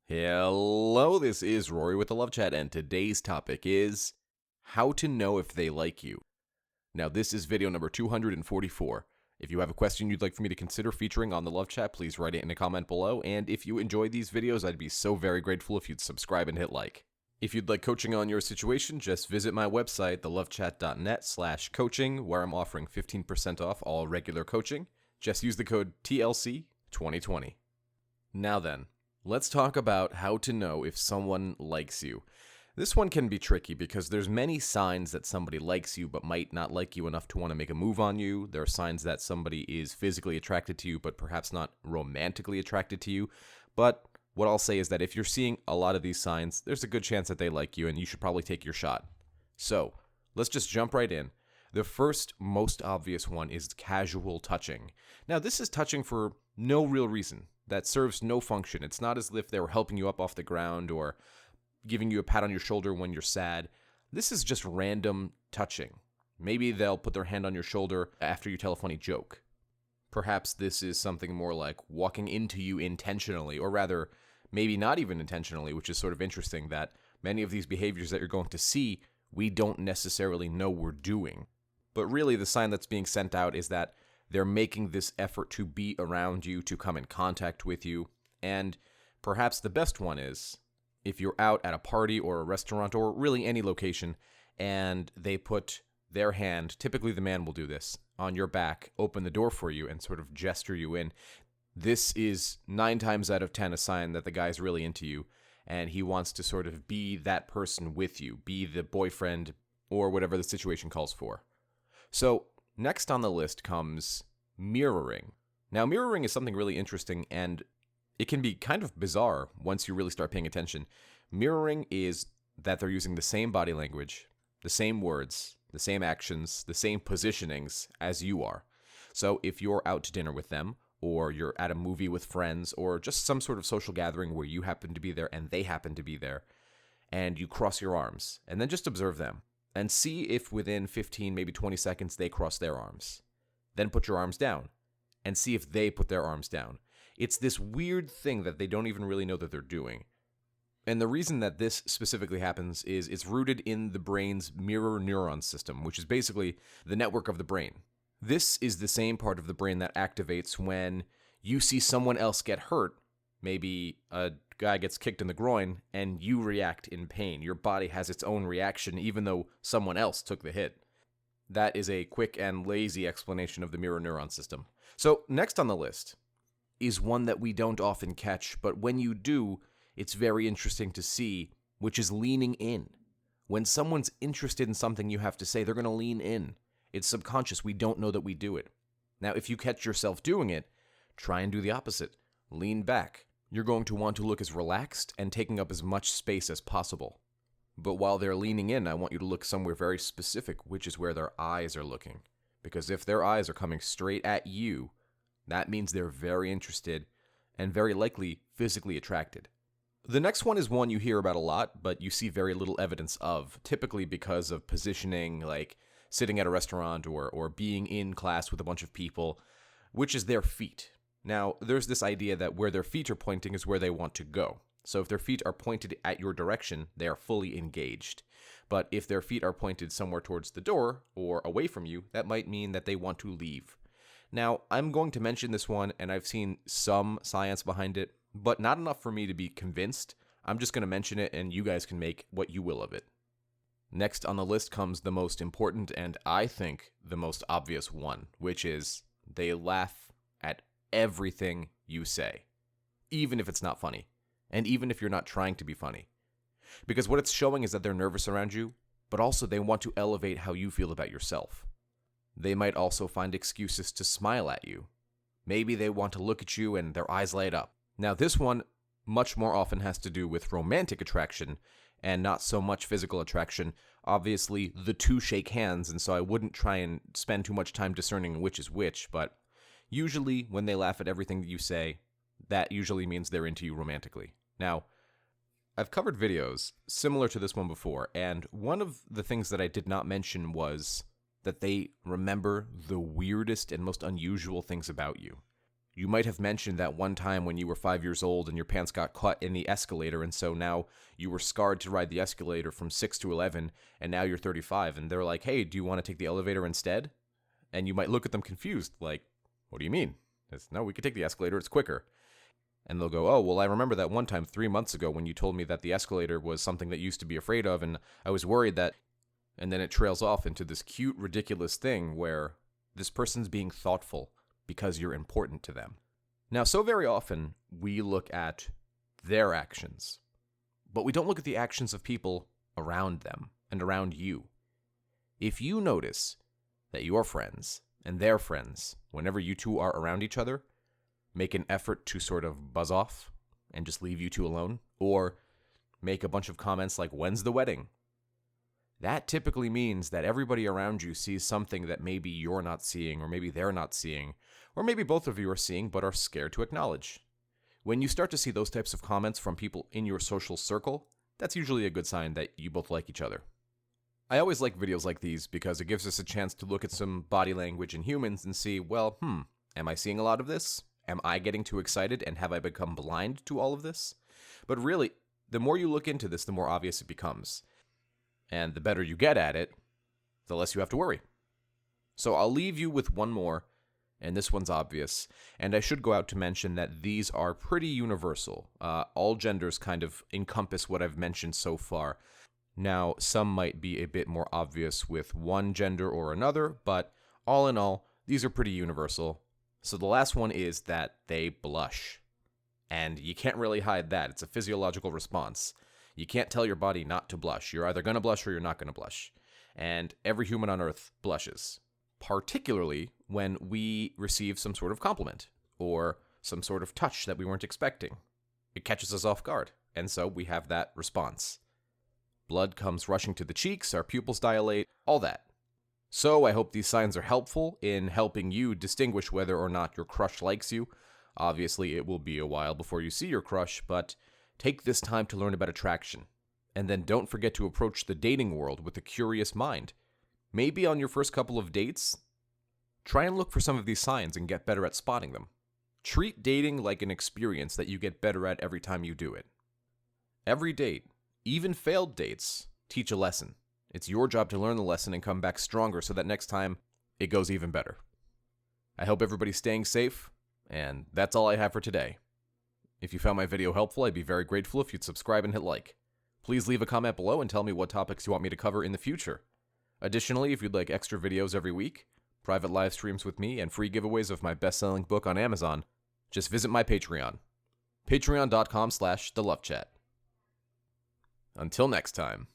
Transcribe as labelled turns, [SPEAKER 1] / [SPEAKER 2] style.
[SPEAKER 1] Hello, this is Rory with the Love Chat, and today's topic is how to know if they like you. Now, this is video number 244. If you have a question you'd like for me to consider featuring on the Love Chat, please write it in a comment below, and if you enjoy these videos, I'd be so very grateful if you'd subscribe and hit like. If you'd like coaching on your situation, just visit my website, thelovechat.net/coaching, where I'm offering 15% off all regular coaching. Just use the code TLC2020. Now then, let's talk about how to know if someone likes you. This one can be tricky because there's many signs that somebody likes you but might not like you enough to want to make a move on you. There are signs that somebody is physically attracted to you but perhaps not romantically attracted to you. But what I'll say is that if you're seeing a lot of these signs, there's a good chance that they like you and you should probably take your shot. So, let's just jump right in. The first most obvious one is casual touching. Now, this is touching for no real reason. That serves no function. It's not as if they were helping you up off the ground or giving you a pat on your shoulder when you're sad. This is just random touching. Maybe they'll put their hand on your shoulder after you tell a funny joke. Perhaps this is something more like walking into you intentionally, or rather, maybe not even intentionally, which is sort of interesting that many of these behaviors that you're going to see, we don't necessarily know we're doing. But really, the sign that's being sent out is that they're making this effort to be around you, to come in contact with you. And perhaps the best one is if you're out at a party or a restaurant or really any location and they put their hand, typically the man will do this, on your back, open the door for you and sort of gesture you in. This is 9 times out of 10 a sign that the guy's really into you and he wants to sort of be that person with you, be the boyfriend or whatever the situation calls for. So, next on the list comes mirroring. Now, mirroring is something really interesting, and it can be kind of bizarre once you really start paying attention. Mirroring is that they're using the same body language, the same words, the same actions, the same positionings as you are. So if you're out to dinner with them, or you're at a movie with friends, or just some sort of social gathering where you happen to be there and they happen to be there, and you cross your arms, and then just observe them. And see if within 15, maybe 20 seconds, they cross their arms. Then put your arms down, and see if they put their arms down. It's this weird thing that they don't even really know that they're doing. And the reason that this specifically happens is it's rooted in the brain's mirror neuron system, which is basically the network of the brain. This is the same part of the brain that activates when you see someone else get hurt. Maybe a guy gets kicked in the groin and you react in pain. Your body has its own reaction even though someone else took the hit. That is a quick and lazy explanation of the mirror neuron system. So next on the list is one that we don't often catch, but when you do, it's very interesting to see, which is leaning in. When someone's interested in something you have to say, they're going to lean in. It's subconscious. We don't know that we do it. Now, if you catch yourself doing it, try and do the opposite. Lean back. You're going to want to look as relaxed and taking up as much space as possible. But while they're leaning in, I want you to look somewhere very specific, which is where their eyes are looking. Because if their eyes are coming straight at you, that means they're very interested and very likely physically attracted. The next one is one you hear about a lot, but you see very little evidence of, typically because of positioning, like sitting at a restaurant or being in class with a bunch of people, which is their feet. Now, there's this idea that where their feet are pointing is where they want to go. So if their feet are pointed at your direction, they are fully engaged. But if their feet are pointed somewhere towards the door or away from you, that might mean that they want to leave. Now, I'm going to mention this one, and I've seen some science behind it, but not enough for me to be convinced. I'm just going to mention it, and you guys can make what you will of it. Next on the list comes the most important, and I think the most obvious one, which is they laugh at everything you say, even if it's not funny, and even if you're not trying to be funny. Because what it's showing is that they're nervous around you, but also they want to elevate how you feel about yourself. They might also find excuses to smile at you. Maybe they want to look at you and their eyes light up. Now, this one much more often has to do with romantic attraction and not so much physical attraction. Obviously, the two shake hands, and so I wouldn't try and spend too much time discerning which is which, but usually when they laugh at everything that you say, that usually means they're into you romantically. Now, I've covered videos similar to this one before, and one of the things that I did not mention was that they remember the weirdest and most unusual things about you. You might have mentioned that one time when you were 5 years old and your pants got caught in the escalator, and so now you were scarred to ride the escalator from 6 to 11, and now you're 35, and they're like, hey, do you want to take the elevator instead? And you might look at them confused, like, what do you mean? No, we could take the escalator, it's quicker. And they'll go, oh, well, I remember that one time 3 months ago when you told me that the escalator was something that you used to be afraid of, and I was worried that... And then it trails off into this cute, ridiculous thing where this person's being thoughtful because you're important to them. Now, so very often, we look at their actions, but we don't look at the actions of people around them and around you. If you notice that your friends and their friends, whenever you two are around each other, make an effort to sort of buzz off and just leave you two alone, or make a bunch of comments like, when's the wedding? That typically means that everybody around you sees something that maybe you're not seeing, or maybe they're not seeing, or maybe both of you are seeing but are scared to acknowledge. When you start to see those types of comments from people in your social circle, that's usually a good sign that you both like each other. I always like videos like these because it gives us a chance to look at some body language in humans and see, well, am I seeing a lot of this? Am I getting too excited, and have I become blind to all of this? But really, the more you look into this, the more obvious it becomes. And the better you get at it, the less you have to worry. So I'll leave you with one more, and this one's obvious. And I should go out to mention that these are pretty universal. All genders kind of encompass what I've mentioned so far. Now, some might be a bit more obvious with one gender or another, but all in all, these are pretty universal. So the last one is that they blush. And you can't really hide that. It's a physiological response. You can't tell your body not to blush. You're either going to blush or you're not going to blush. And every human on Earth blushes, particularly when we receive some sort of compliment or some sort of touch that we weren't expecting. It catches us off guard, and so we have that response. Blood comes rushing to the cheeks, our pupils dilate, all that. So I hope these signs are helpful in helping you distinguish whether or not your crush likes you. Obviously, it will be a while before you see your crush, but take this time to learn about attraction. And then don't forget to approach the dating world with a curious mind. Maybe on your first couple of dates, try and look for some of these signs and get better at spotting them. Treat dating like an experience that you get better at every time you do it. Every date, even failed dates, teach a lesson. It's your job to learn the lesson and come back stronger so that next time it goes even better. I hope everybody's staying safe, and that's all I have for today. If you found my video helpful, I'd be very grateful if you'd subscribe and hit like. Please leave a comment below and tell me what topics you want me to cover in the future. Additionally, if you'd like extra videos every week, private live streams with me, and free giveaways of my best-selling book on Amazon, just visit my Patreon. Patreon.com/thelovechat. Until next time.